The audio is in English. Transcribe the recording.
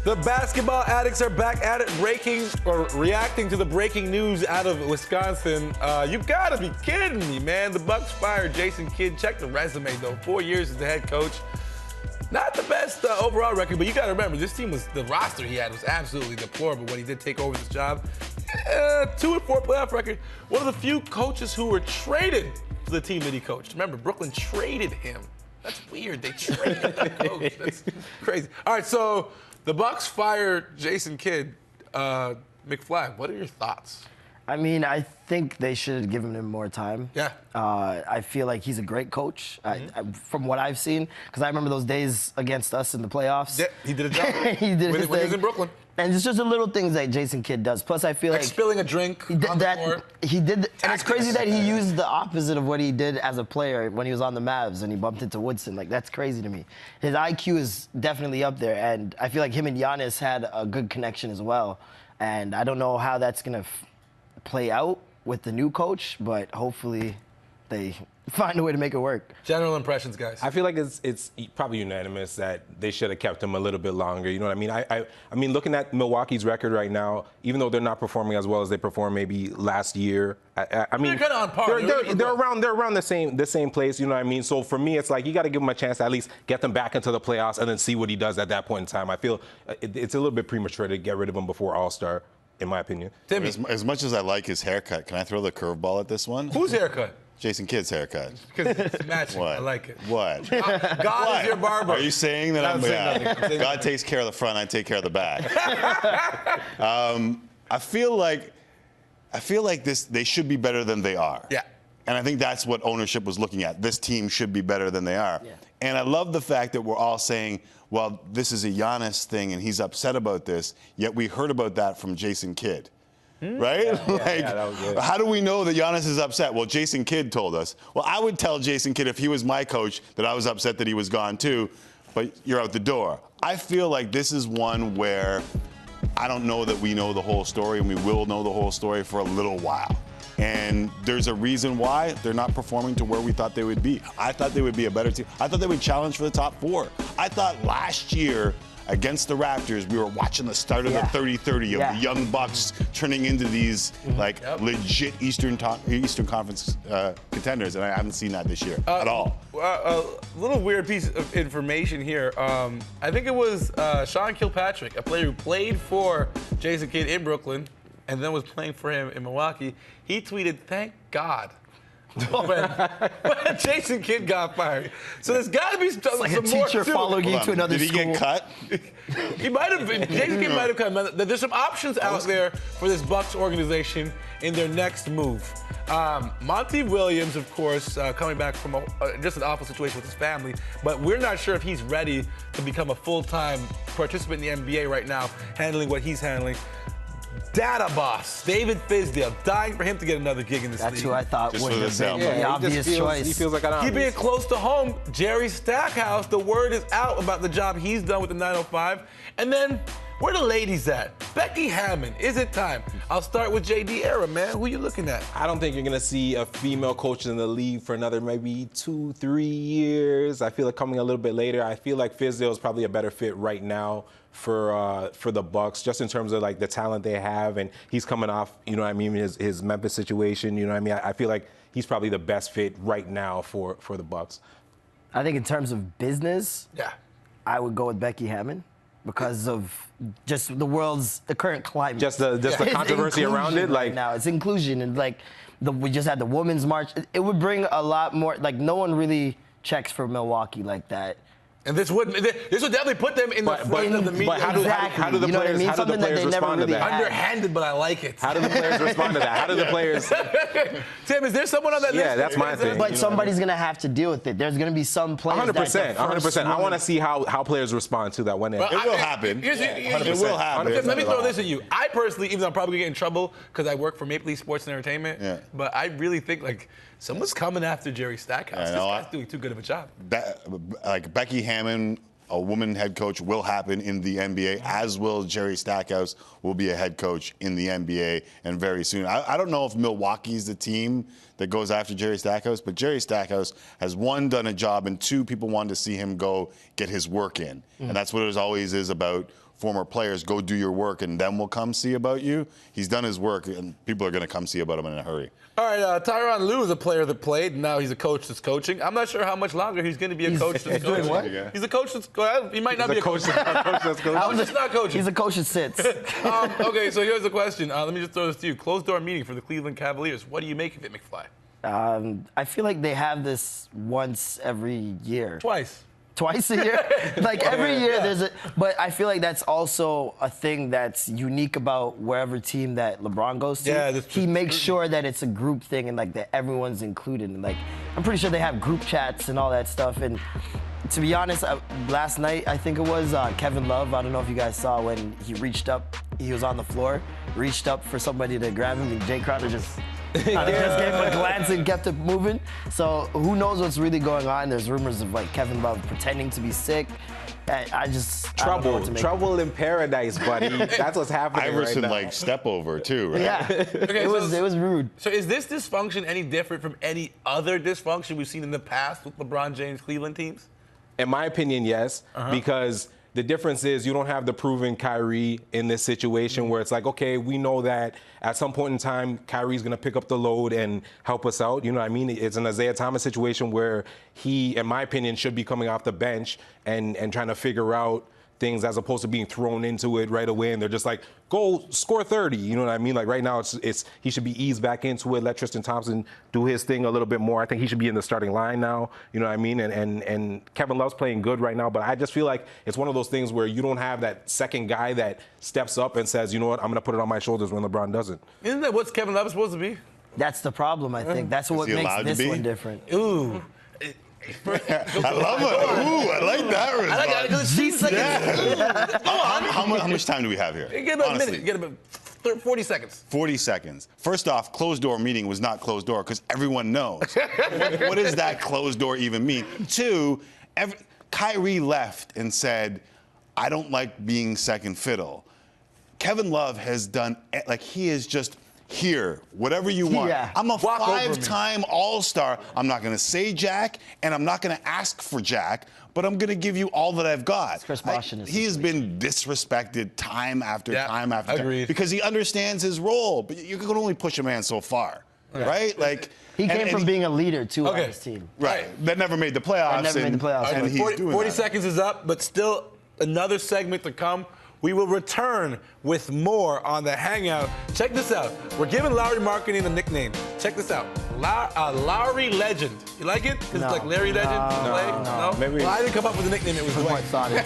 The basketball addicts are back at it, reacting to the breaking news out of Wisconsin. You gotta be kidding me, man. The Bucks fired Jason Kidd. Check the resume, though. 4 years as the head coach. Not the best overall record, but you gotta remember, this team the roster he had was absolutely deplorable when he did take over this job. 2-4 playoff record. One of the few coaches who were traded to the team that he coached. Remember, Brooklyn traded him. That's weird. They traded the coach. That's crazy. All right, so the Bucks fired Jason Kidd. McFly, what are your thoughts? I mean, I think they should have given him more time. Yeah. I feel like he's a great coach, from what I've seen, because I remember those days against us in the playoffs. Yeah, he did a job. He did his when he was thing. in Brooklyn. And it's just the little things that Jason Kidd does. Plus, I feel like spilling a drink on the court. He did, and it's crazy that he used the opposite of what he did as a player when he was on the Mavs and he bumped into Woodson. Like, that's crazy to me. His IQ is definitely up there, and I feel like him and Giannis had a good connection as well. And I don't know how that's gonna play out with the new coach, but hopefully they find a way to make it work. General impressions, guys. I feel like it's probably unanimous that they should have kept him a little bit longer. You know what I mean? I mean, looking at Milwaukee's record right now, even though they're not performing as well as they performed maybe last year, I mean, they're kind of on par. They're around the same place. You know what I mean? So for me, it's like you got to give him a chance to at least get them back into the playoffs and then see what he does at that point in time. I feel it's a little bit premature to get rid of him before All-Star, in my opinion. Timmy. As much as I like his haircut, can I throw the curveball at this one? Whose haircut? Jason Kidd's haircut. Because it's matching. What? I like it. What? God is your barber. Are you saying that nothing. God takes care of the front, I take care of the back. I feel like they should be better than they are. Yeah. And I think that's what ownership was looking at. This team should be better than they are. Yeah. And I love the fact that we're all saying, well, this is a Giannis thing and he's upset about this, yet we heard about that from Jason Kidd. Right? Yeah, that was good. How do we know that Giannis is upset? Well, Jason Kidd told us. Well, I would tell Jason Kidd if he was my coach that I was upset that he was gone too, but you're out the door. I feel like this is one where I don't know that we know the whole story, and we will know the whole story for a little while. And there's a reason why they're not performing to where we thought they would be. I thought they would be a better team. I thought they would challenge for the top 4. I thought last year against the Raptors, we were watching the start of the 30-30 of the young Bucks turning into these legit Eastern Conference contenders, and I haven't seen that this year at all. A little weird piece of information here. I think it was Sean Kilpatrick, a player who played for Jason Kidd in Brooklyn and then was playing for him in Milwaukee. He tweeted, "Thank God." when Jason Kidd got fired. So there's got to be some like a teacher following you to another school. Did he get cut? He might have been. Jason Kidd might have cut. There's some options out there for this Bucks organization in their next move. Monty Williams, of course, coming back from just an awful situation with his family, but we're not sure if he's ready to become a full-time participant in the NBA right now, handling what he's handling. Data boss, David Fizdale, dying for him to get another gig in this league. That's who I thought would have been the obvious choice. He feels like an obvious. Keeping it close to home, Jerry Stackhouse, the word is out about the job he's done with the 905. And then, where the ladies at? Becky Hammond, is it time? I'll start with JD Era, man. Who you looking at? I don't think you're going to see a female coach in the league for another maybe 2-3 years. I feel like coming a little bit later. I feel like Fizdale is probably a better fit right now for the Bucks, just in terms of like the talent they have, and he's coming off, you know what I mean, his Memphis situation, you know what I mean. I feel like he's probably the best fit right now for the Bucks. I think in terms of business, I would go with Becky Hammond because of just the current climate. Just the controversy around it, like right now it's inclusion, and like we just had the Women's March. It would bring a lot more. Like no one really checks for Milwaukee like that. And this would definitely put them in the front of the media. But how do the players respond to that? Underhanded, but I like it. How do the players respond to that? How do the players? Tim, is there someone on that list? Yeah, that's my thing. But somebody's gonna have to deal with it. There's gonna be some players. 100%. I want to see how players respond to that when it will happen. It will happen. Let me throw this at you. I personally, even though I'm probably getting in trouble because I work for Maple Leaf Sports and Entertainment, but I really think like someone's coming after Jerry Stackhouse. This guy's doing too good of a job. Like Becky Hammond, a woman head coach, will happen in the NBA, as will Jerry Stackhouse will be a head coach in the NBA, and very soon. I don't know if Milwaukee's the team that goes after Jerry Stackhouse, but Jerry Stackhouse has, one, done a job, and two, people wanted to see him go get his work in. And that's what it always is about former players, go do your work and then we'll come see about you. He's done his work and people are going to come see about him in a hurry. All right, Tyronn Lue is a player that played, and now he's a coach that's coaching. I'm not sure how much longer he's going to be a coach that's coaching. What? He's a coach that's he might not be a coach that's coaching. No, he's not coaching. He's a coach that sits. Okay, so here's the question. Let me just throw this to you. Closed door meeting for the Cleveland Cavaliers. What do you make of it, McFly? I feel like they have this once every year. Twice a year? Like every year there's a, but I feel like that's also a thing that's unique about wherever team that LeBron goes to. Yeah, he makes sure that it's a group thing and like that everyone's included. And like, I'm pretty sure they have group chats and all that stuff. And to be honest, last night, I think it was Kevin Love. I don't know if you guys saw when he reached up, he was on the floor, reached up for somebody to grab him and Jay Crowder just just gave him a glance and kept it moving. So who knows what's really going on? There's rumors of like Kevin Love pretending to be sick. I don't know what to make trouble in paradise, buddy. That's what's happening Iverson right now. like step over too, right? Yeah, Okay, it was rude. So is this dysfunction any different from any other dysfunction we've seen in the past with LeBron James Cleveland teams? In my opinion, yes, because the difference is you don't have the proven Kyrie in this situation where it's like, okay, we know that at some point in time, Kyrie's going to pick up the load and help us out. You know what I mean? It's an Isaiah Thomas situation where he, in my opinion, should be coming off the bench and trying to figure out things as opposed to being thrown into it right away. And they're just like, go score 30. You know what I mean? Like right now, it's he should be eased back into it. Let Tristan Thompson do his thing a little bit more. I think he should be in the starting line now. You know what I mean? And Kevin Love's playing good right now. But I just feel like it's one of those things where you don't have that second guy that steps up and says, you know what, I'm going to put it on my shoulders when LeBron doesn't. Isn't that what's Kevin Love supposed to be? That's the problem, I think. That's what he makes allowed to this be? one different. Ooh. I love it. Ooh, I like that response. I like it. G seconds. How much time do we have here? Get about Honestly. a minute. Get about 40 seconds. 40 seconds. First off, closed door meeting was not closed door because everyone knows. What does that closed door even mean? Two, Kyrie left and said, I don't like being second fiddle. Kevin Love has done, like he is just here, whatever you want. Yeah. I'm a Walk over me. 5-time All-Star. I'm not going to say Jack, and I'm not going to ask for Jack, but I'm going to give you all that I've got. It's Chris Bosh in this He has been disrespected time after time after time. Agreed. Because he understands his role, but you can only push a man so far, right? Like He came from being a leader, too, on his team. Right. That never made the playoffs. That never made the playoffs. And he's 40 doing that. seconds is up, but still another segment to come. We will return with more on the Hangout. Check this out. We're giving Lowry Marketing a nickname. Check this out. Lowry Legend. You like it? Because No. it's like Larry Legend. No. No? Maybe. Well, I didn't come up with the nickname. It was I Dwight. thought it.